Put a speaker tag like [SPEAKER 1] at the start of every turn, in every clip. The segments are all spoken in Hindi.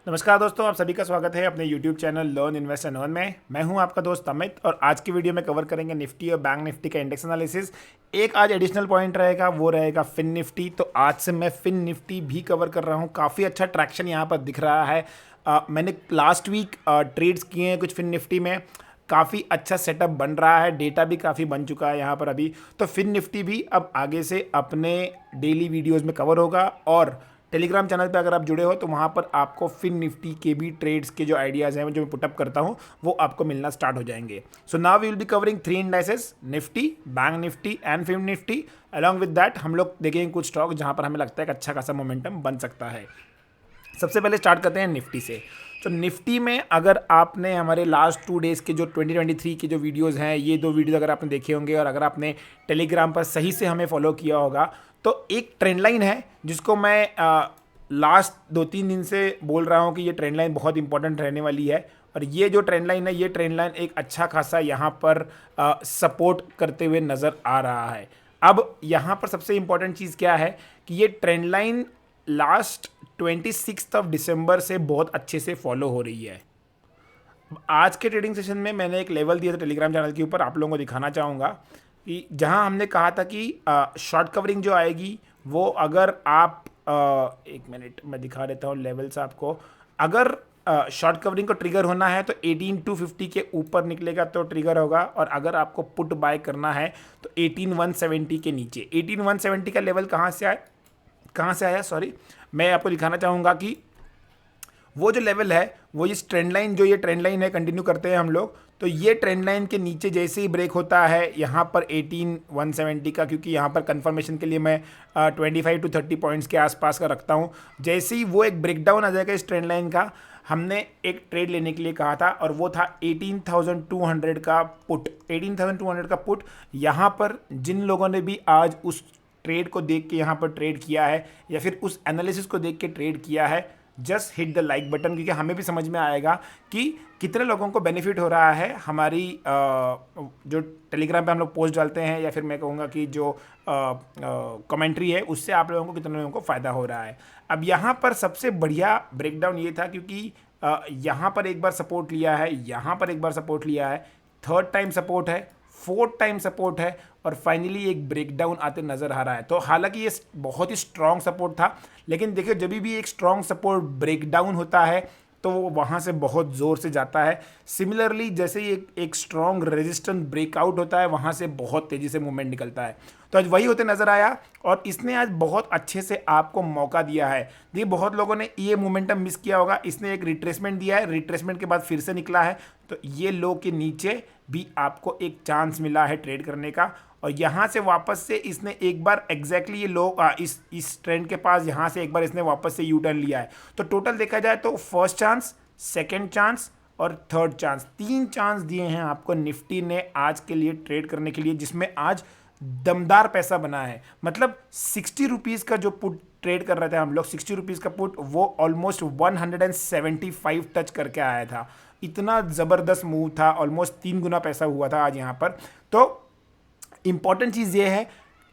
[SPEAKER 1] नमस्कार दोस्तों, आप सभी का स्वागत है अपने YouTube channel learn invest and earn में। मैं हूं आपका दोस्त अमित और आज की वीडियो में कवर करेंगे निफ्टी और बैंक निफ्टी का इंडेक्स एनालिसिस। एक आज एडिशनल पॉइंट रहेगा, वो रहेगा फिन निफ्टी। तो आज से मैं फिन निफ्टी भी कवर कर रहा हूं। काफ़ी अच्छा ट्रैक्शन यहां पर दिख रहा है। मैंने लास्ट वीक ट्रेड्स किए हैं कुछ फिन निफ्टी में। काफ़ी अच्छा सेटअप बन रहा है, डेटा भी काफ़ी बन चुका है यहाँ पर अभी। तो फिन निफ्टी भी अब आगे से अपने डेली वीडियोज़ में कवर होगा और टेलीग्राम चैनल पे अगर आप जुड़े हो तो वहाँ पर आपको फिन निफ्टी के भी ट्रेड्स के जो आइडियाज़ हैं जो मैं पुटअप करता हूँ वो आपको मिलना स्टार्ट हो जाएंगे। So now we will be covering 3 indices, Nifty, bank Nifty and fin Nifty. Along with that हम लोग देखेंगे कुछ स्टॉक जहाँ पर हमें लगता है कि अच्छा खासा मोमेंटम बन सकता है। सबसे पहले स्टार्ट करते हैं निफ्टी से। तो निफ्टी में अगर आपने हमारे लास्ट 2 डेज़ के जो 2023 के जो वीडियोस हैं, ये 2 वीडियोस अगर आपने देखे होंगे और अगर आपने टेलीग्राम पर सही से हमें फॉलो किया होगा तो एक ट्रेंड लाइन है जिसको मैं लास्ट 2-3 दिन से बोल रहा हूँ कि ये ट्रेंड लाइन बहुत इंपॉर्टेंट रहने वाली है। और ये जो ट्रेंड लाइन है, ये ट्रेंड लाइन एक अच्छा खासा यहाँ पर सपोर्ट करते हुए नज़र आ रहा है। अब यहाँ पर सबसे इंपॉर्टेंट चीज़ क्या है कि ये trend line last 26 of December से बहुत अच्छे से फॉलो हो रही है। आज के ट्रेडिंग सेशन में मैंने एक लेवल दिया था टेलीग्राम चैनल के ऊपर, आप लोगों को दिखाना चाहूँगा कि जहाँ हमने कहा था कि शॉर्ट कवरिंग जो आएगी वो अगर आप एक मिनट मैं दिखा देता हूँ लेवल्स आपको। अगर शॉर्ट कवरिंग को ट्रिगर होना है तो 18250 के ऊपर निकलेगा तो ट्रिगर होगा, और अगर आपको पुट बाय करना है तो 18170 के नीचे। 18170 का लेवल कहाँ से आया सॉरी, मैं आपको दिखाना चाहूँगा कि वो जो लेवल है वो इस ट्रेंड लाइन, जो ये ट्रेंड लाइन है कंटिन्यू करते हैं हम लोग, तो ये ट्रेंड लाइन के नीचे जैसे ही ब्रेक होता है यहाँ पर 18170 का, क्योंकि यहाँ पर कंफर्मेशन के लिए मैं 25 to 30 पॉइंट्स के आसपास का रखता हूँ। जैसे ही वो एक ब्रेकडाउन आ जाएगा इस ट्रेंड लाइन का, हमने एक ट्रेड लेने के लिए कहा था और वो था 18,200 का पुट। 18,200 का पुट यहाँ पर जिन लोगों ने भी आज उस ट्रेड को देख के यहाँ पर ट्रेड किया है या फिर उस एनालिसिस को देख के ट्रेड किया है, just hit the like button, क्योंकि हमें भी समझ में आएगा कि कितने लोगों को बेनिफिट हो रहा है हमारी जो टेलीग्राम पे हम लोग पोस्ट डालते हैं, या फिर मैं कहूँगा कि जो कमेंट्री है उससे आप लोगों को कितने लोगों को फ़ायदा हो रहा है। अब यहाँ पर सबसे बढ़िया ब्रेकडाउन ये था क्योंकि यहाँ पर एक बार सपोर्ट लिया है, यहाँ पर एक बार सपोर्ट लिया है, थर्ड टाइम सपोर्ट है, फोर्थ टाइम सपोर्ट है और फाइनली एक ब्रेकडाउन आते नजर आ रहा है। तो हालांकि ये बहुत ही स्ट्रॉन्ग सपोर्ट था, लेकिन देखिए जब भी एक स्ट्रॉन्ग सपोर्ट ब्रेकडाउन होता है तो वो वहाँ से बहुत ज़ोर से जाता है। सिमिलरली जैसे ही एक स्ट्रॉन्ग रेजिस्टेंस ब्रेकआउट होता है वहाँ से बहुत तेज़ी से मूवमेंट निकलता है। तो आज वही होते नज़र आया और इसने आज बहुत अच्छे से आपको मौका दिया है। देखिए बहुत लोगों ने ये मोमेंटम मिस किया होगा, इसने एक रिट्रेसमेंट दिया है, रिट्रेसमेंट के बाद फिर से निकला है, तो ये लो के नीचे भी आपको एक चांस मिला है ट्रेड करने का। और यहाँ से वापस से इसने एक बार एग्जैक्टली ये लो इस ट्रेंड के पास यहाँ से एक बार इसने वापस से यू टर्न लिया है। तो टोटल देखा जाए तो फर्स्ट चांस, सेकंड चांस और थर्ड चांस, 3 चांस दिए हैं आपको निफ्टी ने आज के लिए ट्रेड करने के लिए, जिसमें आज दमदार पैसा बना है। मतलब 60 रुपीज़ का जो पुट ट्रेड कर रहे थे हम लोग, 60 रुपीज़ का पुट, वो ऑलमोस्ट 175 टच करके आया था। इतना ज़बरदस्त मूव था, ऑलमोस्ट 3 गुना पैसा हुआ था आज यहाँ पर। तो इंपॉर्टेंट चीज़ ये है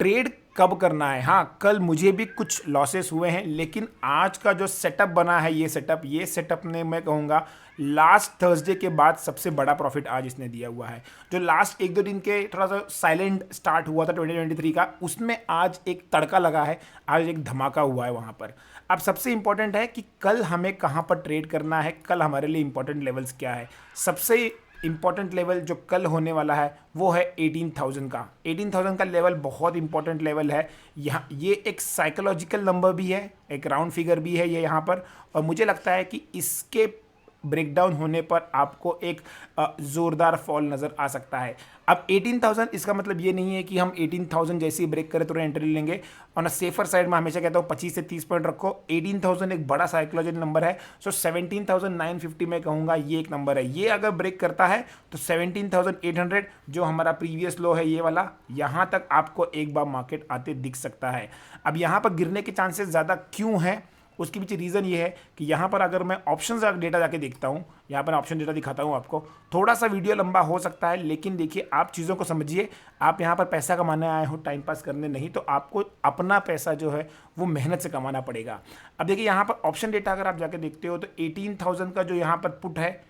[SPEAKER 1] ट्रेड कब करना है। हाँ, कल मुझे भी कुछ लॉसेस हुए हैं, लेकिन आज का जो सेटअप बना है, ये सेटअप ने मैं कहूँगा लास्ट थर्सडे के बाद सबसे बड़ा प्रॉफिट आज इसने दिया हुआ है। जो लास्ट 1-2 दिन के थोड़ा सा साइलेंट स्टार्ट हुआ था 2023 का, उसमें आज एक तड़का लगा है, आज एक धमाका हुआ है वहाँ पर। अब सबसे इंपॉर्टेंट है कि कल हमें कहाँ पर ट्रेड करना है, कल हमारे लिए इंपॉर्टेंट लेवल्स क्या है। सबसे इंपॉर्टेंट लेवल जो कल होने वाला है वो है 18,000 का। 18,000 का लेवल बहुत इंपॉर्टेंट लेवल है। यहाँ ये एक साइकोलॉजिकल नंबर भी है, एक राउंड फिगर भी है ये यहाँ पर, और मुझे लगता है कि इसके ब्रेकडाउन होने पर आपको एक ज़ोरदार फॉल नज़र आ सकता है। अब 18,000 इसका मतलब ये नहीं है कि हम 18,000 जैसे ही ब्रेक करें तो एंट्री लेंगे। ऑन अ सेफर साइड में हमेशा कहता हूँ 25 से 30 पॉइंट रखो। 18,000 एक बड़ा साइकोलॉजिकल नंबर है। सो 17,950 में कहूँगा ये एक नंबर है। ये अगर ब्रेक करता है तो 17,800 जो हमारा प्रीवियस लो है ये वाला, यहाँ तक आपको एक बार मार्केट आते दिख सकता है। अब यहाँ पर गिरने के चांसेस ज़्यादा क्यों हैं? उसके पीछे रीज़न ये है कि यहाँ पर अगर मैं ऑप्शन डेटा जाके देखता हूँ, यहाँ पर ऑप्शन डेटा दिखाता हूँ आपको, थोड़ा सा वीडियो लंबा हो सकता है, लेकिन देखिए आप चीज़ों को समझिए। आप यहाँ पर पैसा कमाने आए हो, टाइम पास करने नहीं, तो आपको अपना पैसा जो है वो मेहनत से कमाना पड़ेगा। अब देखिए यहाँ पर ऑप्शन डेटा अगर आप जाके देखते हो तो 18,000 का जो यहाँ पर पुट है,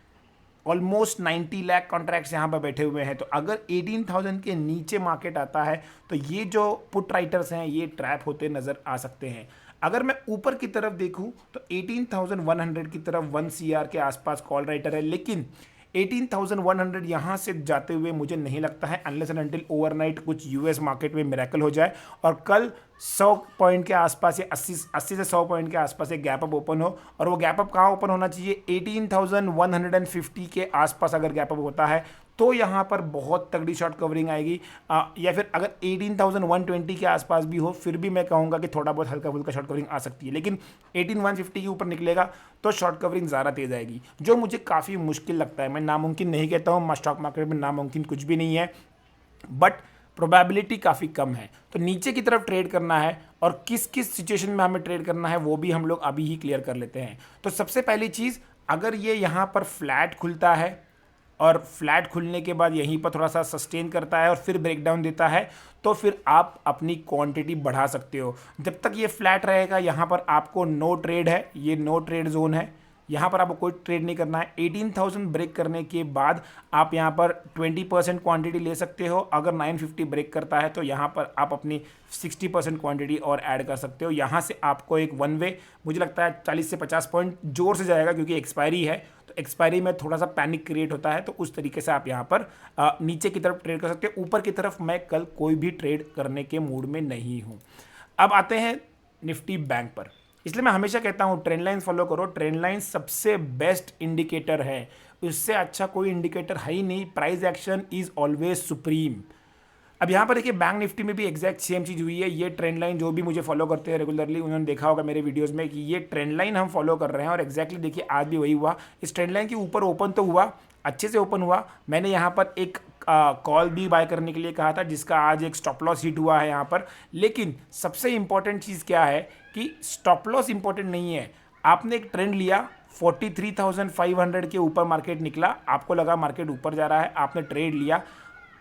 [SPEAKER 1] ऑलमोस्ट 90 लाख कॉन्ट्रैक्ट्स यहाँ पर बैठे हुए हैं। तो अगर 18,000 के नीचे मार्केट आता है तो ये जो पुट राइटर्स हैं ये ट्रैप होते नज़र आ सकते हैं। अगर मैं ऊपर की तरफ देखूं तो 18,100 की तरफ 1 CR के आसपास कॉल राइटर है, लेकिन 18,100 यहाँ से जाते हुए मुझे नहीं लगता है, अनलेस एंड अनटिल ओवरनाइट कुछ यूएस मार्केट में मिरेकल हो जाए और कल 100 पॉइंट के आसपास या 80 से 100 पॉइंट के आसपास एक गैप अप ओपन हो। और वो गैप अप कहाँ ओपन होना चाहिए, 18,150 के आसपास अगर गैप अप होता है तो यहाँ पर बहुत तगड़ी शॉर्ट कवरिंग आएगी। या फिर अगर 18,120 के आसपास भी हो फिर भी मैं कहूँगा कि थोड़ा बहुत हल्का फुल्का शॉर्ट कवरिंग आ सकती है, लेकिन 18,150 के ऊपर निकलेगा तो शॉर्ट कवरिंग ज़्यादा तेज आएगी, जो मुझे काफ़ी मुश्किल लगता है। मैं नामुमकिन नहीं कहता हूँ, स्टॉक मार्केट में नामुमकिन कुछ भी नहीं है, बट प्रोबेबिलिटी काफ़ी कम है। तो नीचे की तरफ ट्रेड करना है और किस किस सिचुएशन में हमें ट्रेड करना है वो भी हम लोग अभी ही क्लियर कर लेते हैं। तो सबसे पहली चीज़, अगर ये यहाँ पर फ्लैट खुलता है और फ्लैट खुलने के बाद यहीं पर थोड़ा सा सस्टेन करता है और फिर ब्रेकडाउन देता है, तो फिर आप अपनी क्वांटिटी बढ़ा सकते हो। जब तक ये फ्लैट रहेगा यहाँ पर आपको नो ट्रेड है, ये नो ट्रेड जोन है, यहाँ पर आपको कोई ट्रेड नहीं करना है। 18,000 ब्रेक करने के बाद आप यहाँ पर 20% क्वांटिटी ले सकते हो। अगर 950 ब्रेक करता है तो यहाँ पर आप अपनी 60% क्वांटिटी और ऐड कर सकते हो। यहाँ से आपको एक वन वे मुझे लगता है 40 से 50 पॉइंट जोर से जाएगा, क्योंकि एक्सपायरी है, तो एक्सपायरी में थोड़ा सा पैनिक क्रिएट होता है। तो उस तरीके से आप यहाँ पर नीचे की तरफ ट्रेड कर सकते हो। ऊपर की तरफ मैं कल कोई भी ट्रेड करने के मूड में नहीं हूँ। अब आते हैं निफ्टी बैंक पर। इसलिए मैं हमेशा कहता हूँ ट्रेंड लाइन फॉलो करो। ट्रेंड लाइन सबसे बेस्ट इंडिकेटर है, उससे अच्छा कोई इंडिकेटर है ही नहीं। Price action is always supreme. अब यहाँ पर देखिए बैंक निफ्टी में भी एग्जैक्ट सेम चीज़ हुई है। ये ट्रेंड लाइन जो भी मुझे फॉलो करते हैं रेगुलरली, उन्होंने देखा होगा मेरे वीडियोस में कि ये ट्रेंड लाइन हम फॉलो कर रहे हैं और एग्जैक्टली देखिए आज भी वही हुआ। इस ट्रेंड लाइन के ऊपर ओपन तो हुआ, अच्छे से ओपन हुआ। मैंने यहाँ पर एक कॉल भी बाय करने के लिए कहा था, जिसका आज एक स्टॉप लॉस हिट हुआ है यहाँ पर। लेकिन सबसे इंपॉर्टेंट चीज़ क्या है कि स्टॉप लॉस इंपॉर्टेंट नहीं है। आपने एक ट्रेंड लिया, 43,500 के ऊपर मार्केट निकला, आपको लगा मार्केट ऊपर जा रहा है, आपने ट्रेड लिया,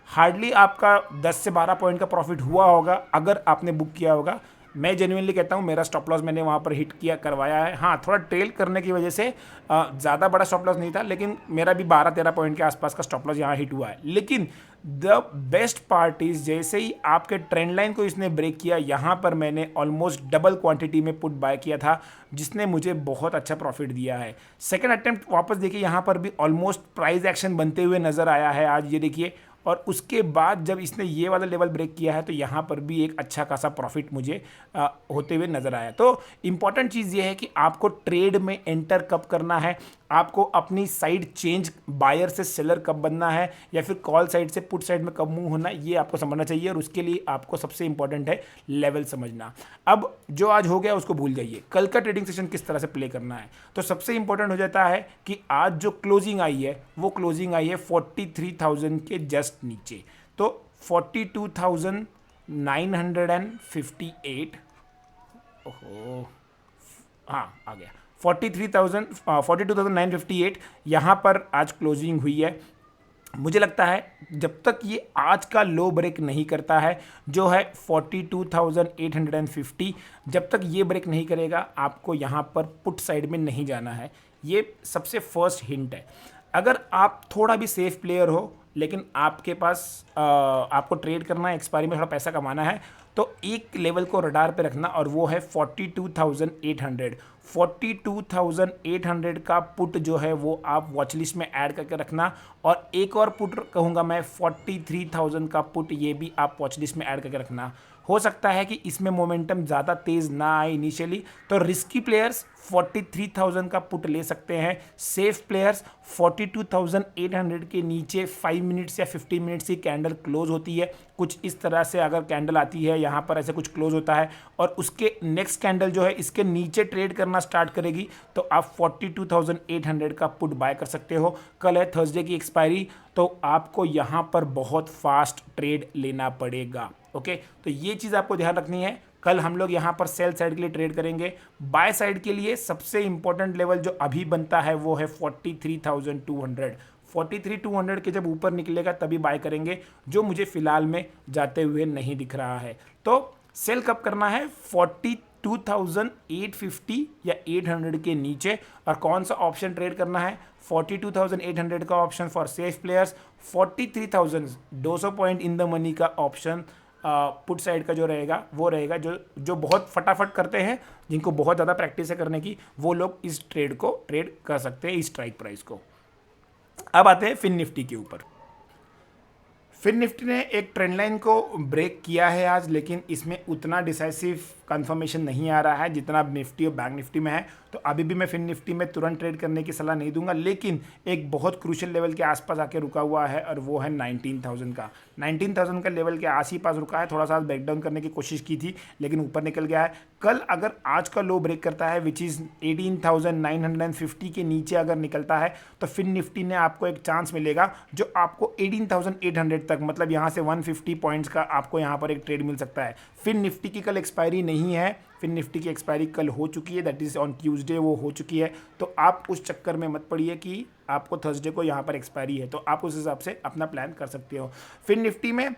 [SPEAKER 1] हार्डली आपका 10 से 12 पॉइंट का प्रॉफिट हुआ होगा अगर आपने बुक किया होगा। मैं जेन्युइनली कहता हूँ मेरा स्टॉप लॉस मैंने वहाँ पर हिट किया करवाया है। हाँ, थोड़ा ट्रेल करने की वजह से ज़्यादा बड़ा स्टॉप लॉस नहीं था, लेकिन मेरा भी 12-13 पॉइंट के आसपास का स्टॉप लॉस यहाँ हिट हुआ है। लेकिन द बेस्ट पार्ट इज जैसे ही आपके ट्रेंड लाइन को इसने ब्रेक किया, यहाँ पर मैंने ऑलमोस्ट डबल क्वांटिटी में पुट बाय किया था, जिसने मुझे बहुत अच्छा प्रॉफिट दिया है। सेकेंड अटेम्प्ट वापस देखिए, यहाँ पर भी ऑलमोस्ट प्राइस एक्शन बनते हुए नज़र आया है आज, ये देखिए। और उसके बाद जब इसने ये वाला लेवल ब्रेक किया है तो यहाँ पर भी एक अच्छा खासा प्रॉफिट मुझे होते हुए नज़र आया। तो इम्पॉर्टेंट चीज़ ये है कि आपको ट्रेड में एंटर कब करना है, आपको अपनी साइड चेंज बायर से सेलर कब बनना है, या फिर कॉल साइड से पुट साइड में कब मूव होना, ये आपको समझना चाहिए। और उसके लिए आपको सबसे इंपॉर्टेंट है लेवल समझना। अब जो आज हो गया उसको भूल जाइए, कल का ट्रेडिंग सेशन किस तरह से प्ले करना है। तो सबसे इंपॉर्टेंट हो जाता है कि आज जो क्लोजिंग आई है वो क्लोजिंग आई है 43,000 के जस्ट नीचे। तो 42,958, ओहो हाँ आ गया, 42,958 यहाँ पर आज क्लोजिंग हुई है। मुझे लगता है जब तक ये आज का लो ब्रेक नहीं करता है जो है 42,850, जब तक ये ब्रेक नहीं करेगा आपको यहाँ पर पुट साइड में नहीं जाना है। ये सबसे फर्स्ट हिंट है। अगर आप थोड़ा भी सेफ प्लेयर हो लेकिन आपके पास आपको ट्रेड करना है, एक्सपायरी में थोड़ा पैसा कमाना है, तो एक लेवल को रडार पे रखना और वो है 42,800। 42,800 का पुट जो है वो आप वॉच लिस्ट में ऐड करके रखना। और एक और पुट कहूँगा मैं, 43,000 का पुट, ये भी आप वॉच लिस्ट में ऐड करके रखना। हो सकता है कि इसमें मोमेंटम ज़्यादा तेज़ ना आए इनिशियली, तो रिस्की प्लेयर्स 43,000 का पुट ले सकते हैं। सेफ प्लेयर्स 42,800 के नीचे 5 मिनट्स या 15 मिनट्स की कैंडल क्लोज होती है। कुछ इस तरह से अगर कैंडल आती है, यहाँ पर ऐसे कुछ क्लोज होता है और उसके नेक्स्ट कैंडल जो है इसके नीचे ट्रेड करना स्टार्ट करेगी, तो आप 42,800 का पुट बाय कर सकते हो। कल है थर्सडे की एक्सपायरी, तो आपको यहाँ पर बहुत फास्ट ट्रेड लेना पड़ेगा। ओके, तो ये चीज़ आपको ध्यान रखनी है। कल हम लोग यहाँ पर सेल साइड के लिए ट्रेड करेंगे। बाय साइड के लिए सबसे इंपॉर्टेंट लेवल जो अभी बनता है वो है 43,200। 43,200 के जब ऊपर निकलेगा तभी बाय करेंगे, जो मुझे फिलहाल में जाते हुए नहीं दिख रहा है। तो सेल कब करना है? 42,850 या 800 के नीचे। और कौन सा ऑप्शन ट्रेड करना है? 42,800 का option for safe players, 43,200 point in the money का ऑप्शन पुट साइड का जो रहेगा वो रहेगा। जो बहुत फटाफट करते हैं, जिनको बहुत ज़्यादा प्रैक्टिस है करने की, वो लोग इस ट्रेड को ट्रेड कर सकते हैं, इस स्ट्राइक प्राइस को। अब आते हैं फिन निफ्टी के ऊपर। फिन निफ्टी ने एक ट्रेंड लाइन को ब्रेक किया है आज, लेकिन इसमें उतना डिसाइसिव कंफर्मेशन नहीं आ रहा है जितना निफ्टी और बैंक निफ्टी में है। तो अभी भी मैं फिन निफ्टी में तुरंत ट्रेड करने की सलाह नहीं दूंगा, लेकिन एक बहुत क्रूशियल लेवल के आसपास आके रुका हुआ है और वो है 19,000 का। 19,000 का लेवल के आस ही पास रुका है। थोड़ा सा ब्रेकडाउन करने की कोशिश की थी लेकिन ऊपर निकल गया है। कल अगर आज का लो ब्रेक करता है विच इज़ 18,950 के नीचे अगर निकलता है तो फिन निफ्टी ने आपको एक चांस मिलेगा जो आपको 18,800 तक, मतलब यहाँ से 150 पॉइंट्स का आपको यहाँ पर एक ट्रेड मिल सकता है। फिन निफ्टी की कल एक्सपायरी नहीं है, फिन निफ्टी की एक्सपायरी कल हो चुकी है, दैट इज़ ऑन ट्यूसडे वो हो चुकी है। तो आप उस चक्कर में मत पड़िए कि आपको थर्सडे को यहाँ पर एक्सपायरी है, तो आप उस हिसाब से अपना प्लान कर सकते हो। फिन निफ्टी में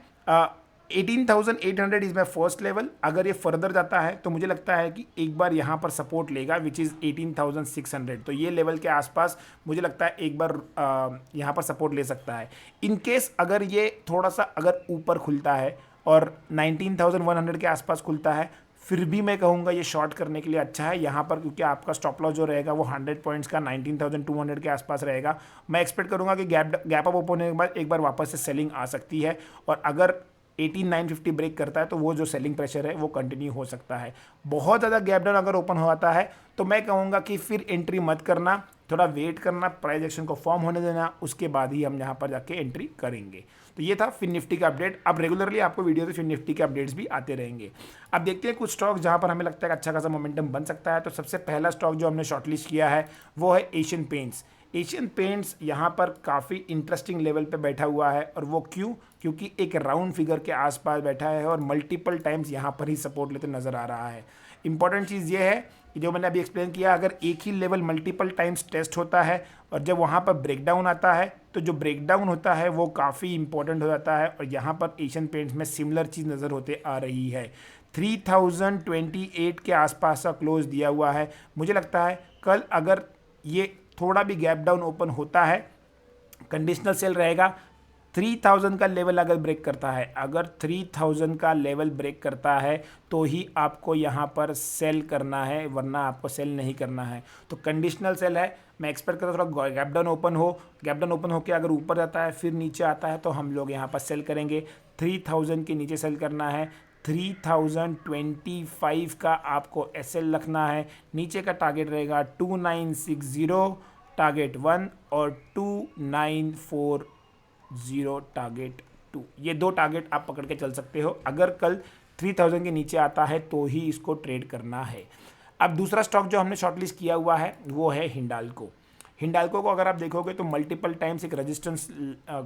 [SPEAKER 1] 18,800 इज़ माई फर्स्ट लेवल। अगर ये फर्दर जाता है तो मुझे लगता है कि एक बार यहाँ पर सपोर्ट लेगा विच इज़ 18,600। तो ये लेवल के आसपास मुझे लगता है एक बार यहाँ पर सपोर्ट ले सकता है। इन केस अगर ये थोड़ा सा अगर ऊपर खुलता है और 19,100 के आसपास खुलता है, फिर भी मैं कहूँगा ये शॉर्ट करने के लिए अच्छा है यहाँ पर, क्योंकि आपका स्टॉप लॉस जो रहेगा वो 100 पॉइंट्स का 19,200 के आसपास रहेगा। मैं एक्सपेक्ट करूँगा कि गैप अप ओपन होने के बाद एक बार वापस से सेलिंग आ सकती है, और अगर 18,950 ब्रेक करता है तो वो जो सेलिंग प्रेशर है वो कंटिन्यू हो सकता है। बहुत ज़्यादा गैप डाउन अगर ओपन हो आता है तो मैं कहूँगा कि फिर एंट्री मत करना, थोड़ा वेट करना, प्राइस एक्शन को फॉर्म होने देना, उसके बाद ही हम यहाँ पर जाके एंट्री करेंगे। तो ये था फिन निफ्टी का अपडेट। अब रेगुलरली आपको वीडियो से फिन निफ्टी के अपडेट्स भी आते रहेंगे। अब देखते हैं कुछ स्टॉक जहाँ पर हमें लगता है कि अच्छा खासा मोमेंटम बन सकता है। तो सबसे पहला स्टॉक जो हमने शॉर्टलिस्ट किया है वो है एशियन पेंट्स। एशियन पेंट्स यहाँ पर काफ़ी इंटरेस्टिंग लेवल पे बैठा हुआ है, और वो क्योंकि एक राउंड फिगर के आसपास बैठा है और मल्टीपल टाइम्स यहाँ पर ही सपोर्ट लेते नज़र आ रहा है। इंपॉर्टेंट चीज़ ये है कि जो मैंने अभी एक्सप्लेन किया, अगर एक ही लेवल मल्टीपल टाइम्स टेस्ट होता है और जब वहाँ पर ब्रेकडाउन आता है तो जो ब्रेकडाउन होता है वो काफ़ी इंपॉर्टेंट हो जाता है, और यहाँ पर एशियन पेंट्स में सिमिलर चीज़ नज़र होते आ रही है। 3028 के आसपास का क्लोज दिया हुआ है। मुझे लगता है कल अगर ये थोड़ा भी गैप डाउन ओपन होता है, कंडीशनल सेल रहेगा। 3000 का लेवल अगर ब्रेक करता है, अगर 3000 का लेवल ब्रेक करता है तो ही आपको यहाँ पर सेल करना है, वरना आपको सेल नहीं करना है। तो कंडीशनल सेल है। मैं एक्सपेक्ट करता हूँ थोड़ा गैप डाउन ओपन हो, गैप डाउन ओपन होकर अगर ऊपर जाता है फिर नीचे आता है तो हम लोग यहाँ पर सेल करेंगे। 3000 के नीचे सेल करना है। 3025 का आपको एसएल रखना है। नीचे का टारगेट रहेगा 2960 टारगेट 1 और 2940 टारगेट 2। ये दो टारगेट आप पकड़ के चल सकते हो। अगर कल 3000 के नीचे आता है तो ही इसको ट्रेड करना है। अब दूसरा स्टॉक जो हमने शॉर्टलिस्ट किया हुआ है वो है हिंडाल्को। हिंडाल्को को अगर आप देखोगे तो मल्टीपल टाइम्स एक रेजिस्टेंस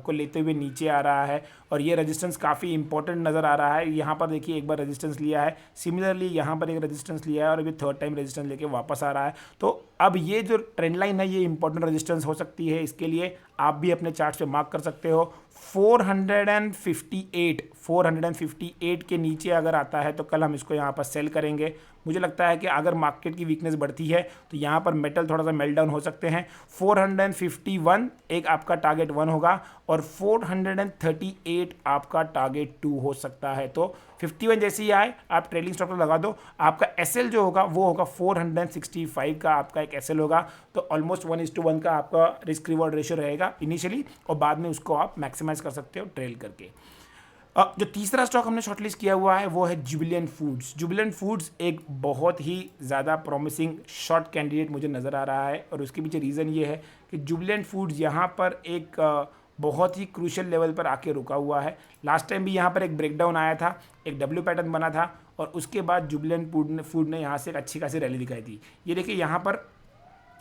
[SPEAKER 1] को लेते हुए नीचे आ रहा है, और ये रेजिस्टेंस काफ़ी इंपॉर्टेंट नज़र आ रहा है। यहाँ पर देखिए एक बार रेजिस्टेंस लिया है, सिमिलरली यहाँ पर एक रेजिस्टेंस लिया है, और अभी थर्ड टाइम रेजिस्टेंस लेके वापस आ रहा है। तो अब ये जो ट्रेंड लाइन है ये इंपॉर्टेंट रेजिस्टेंस हो सकती है। इसके लिए आप भी अपने चार्ट पे मार्क कर सकते हो। 458 के नीचे अगर आता है तो कल हम इसको यहाँ पर सेल करेंगे। मुझे लगता है कि अगर मार्केट की वीकनेस बढ़ती है तो यहाँ पर मेटल थोड़ा सा मेल्ट डाउन हो सकते हैं। 451 एक आपका टारगेट 1 होगा, और 438 आपका टारगेट 2 हो सकता है। तो 51 जैसे ही आए आप ट्रेलिंग स्टॉप लगा दो। आपका एसएल जो होगा वो होगा 465 का आपका एक एसएल होगा। तो ऑलमोस्ट 1:1 का आपका रिस्क रिवॉर्ड रेशियो रहेगा इनिशियली, और बाद में उसको आप मैक्सिमाइज कर सकते हो ट्रेल करके। जो तीसरा स्टॉक हमने शॉर्टलिस्ट किया हुआ है वो है जुबिलेंट फूड्स। जुबिलेंट फूड्स एक बहुत ही ज़्यादा प्रॉमिसिंग शॉर्ट कैंडिडेट मुझे नज़र आ रहा है, और उसके पीछे रीज़न ये है कि जुबिलेंट फूड्स यहाँ पर एक बहुत ही क्रूशियल लेवल पर आके रुका हुआ है। लास्ट टाइम भी यहाँ पर एक ब्रेकडाउन आया था, एक डब्ल्यू पैटर्न बना था, और उसके बाद जुबिलेंट फूड ने यहाँ से एक अच्छी खासी रैली दिखाई थी। ये देखिए यहाँ पर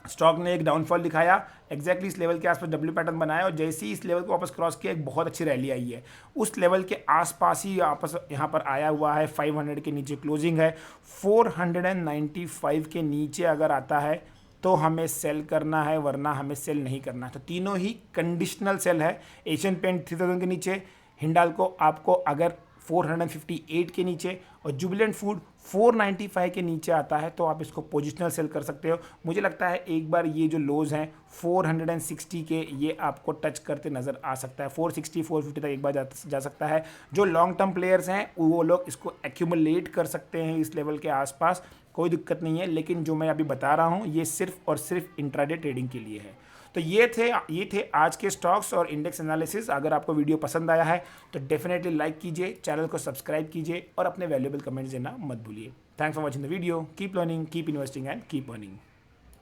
[SPEAKER 1] स्टॉक ने एक डाउनफॉल दिखाया, एग्जैक्टली इस लेवल के आसपास डब्ल्यू पैटर्न बनाया और जैसे ही इस लेवल को वापस क्रॉस किया एक बहुत अच्छी रैली आई है। उस लेवल के आसपास ही वापस यहाँ पर आया हुआ है। 500 के नीचे क्लोजिंग है। 495 के नीचे अगर आता है तो हमें सेल करना है, वरना हमें सेल नहीं करना है। तो तीनों ही कंडीशनल सेल है। एशियन पेंट 3000 के नीचे, हिंडाल्को आपको अगर 458 के नीचे और जुबिलेंट फूड 495 के नीचे आता है तो आप इसको पोजिशनल सेल कर सकते हो। मुझे लगता है एक बार ये जो लोज हैं 460 के, ये आपको टच करते नज़र आ सकता है। 460 450 तक एक बार जा सकता है। जो लॉन्ग टर्म प्लेयर्स हैं वो लोग इसको एक्यूमुलेट कर सकते हैं इस लेवल के आसपास, कोई दिक्कत नहीं है। लेकिन जो मैं अभी बता रहा हूँ ये सिर्फ और सिर्फ इंट्राडे ट्रेडिंग के लिए है। तो ये थे आज के स्टॉक्स और इंडेक्स एनालिसिस। अगर आपको वीडियो पसंद आया है तो डेफिनेटली लाइक कीजिए, चैनल को सब्सक्राइब कीजिए और अपने वैल्यूएबल कमेंट्स देना मत भूलिए। Thanks for watching the video. Keep learning, keep investing and keep earning.